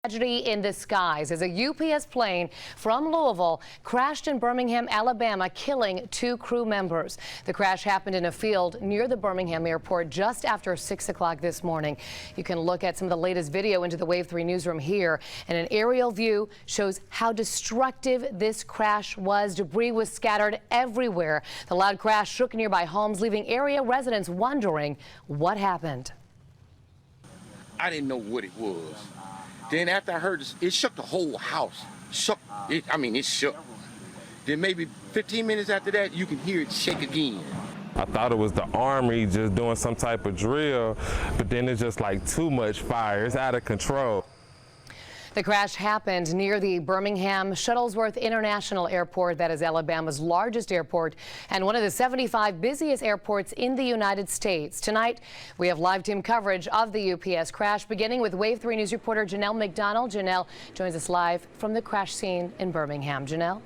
Tragedy in the skies as a UPS plane from Louisville crashed in Birmingham, Alabama, killing 2 crew members. The crash happened in a field near the Birmingham airport just after 6 o'clock this morning. You can look at some of the latest video into the Wave 3 newsroom here, and an aerial view shows how destructive this crash was. Debris was scattered everywhere. The loud crash shook nearby homes, leaving area residents wondering what happened. I didn't know what it was. Then after I heard this, it shook the whole house. It shook. Then maybe 15 minutes after that, you can hear it shake again. I thought it was the Army just doing some type of drill, but then it's just like too much fire. It's out of control. The crash happened near the Birmingham Shuttlesworth International Airport. That is Alabama's largest airport and one of the 75 busiest airports in the United States. Tonight, we have live team coverage of the UPS crash, beginning with Wave 3 News reporter Janelle McDonald. Janelle joins us live from the crash scene in Birmingham. Janelle?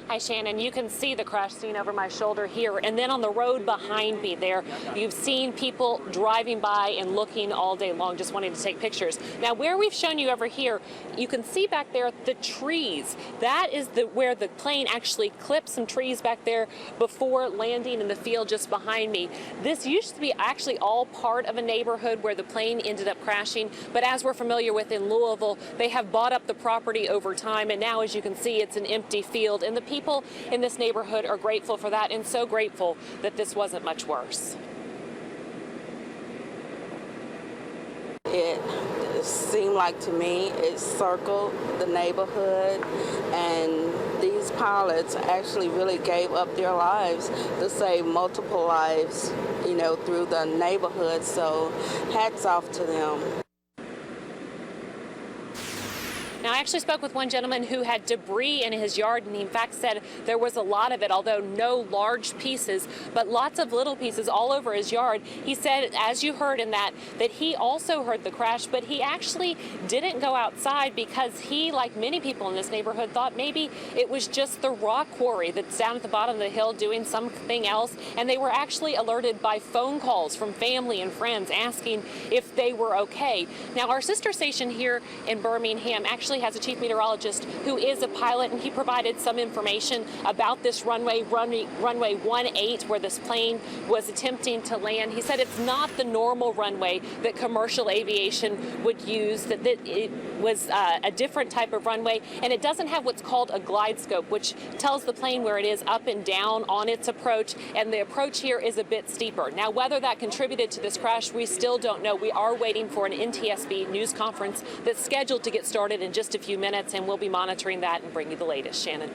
Hi, Shannon. You can see the crash scene over my shoulder here, and then on the road behind me there, you've seen people driving by and looking all day long, just wanting to take pictures. Now, where we've shown you over here, you can see back there the trees. That is where the plane actually clipped some trees back there before landing in the field just behind me. This used to be actually all part of a neighborhood where the plane ended up crashing, but as we're familiar with in Louisville, they have bought up the property over time, and now, as you can see, it's an empty field, and the people in this neighborhood are grateful for that, and so grateful that this wasn't much worse. It seemed like to me it circled the neighborhood, and these pilots actually really gave up their lives to save multiple lives, through the neighborhood. So hats off to them. Now, I actually spoke with one gentleman who had debris in his yard, and he in fact said there was a lot of it, although no large pieces, but lots of little pieces all over his yard. He said, as you heard in that he also heard the crash, but he actually didn't go outside because he, like many people in this neighborhood, thought maybe it was just the rock quarry that's down at the bottom of the hill doing something else, and they were actually alerted by phone calls from family and friends asking if they were okay. Now, our sister station here in Birmingham actually has a chief meteorologist who is a pilot, and he provided some information about this runway 18, where this plane was attempting to land. He said it's not the normal runway that commercial aviation would use, that it was a different type of runway, and it doesn't have what's called a glide scope, which tells the plane where it is up and down on its approach, and the approach here is a bit steeper. Now, whether that contributed to this crash, we still don't know. We are waiting for an NTSB news conference that's scheduled to get started in just a few minutes, and we'll be monitoring that and bring you the latest. Shannon.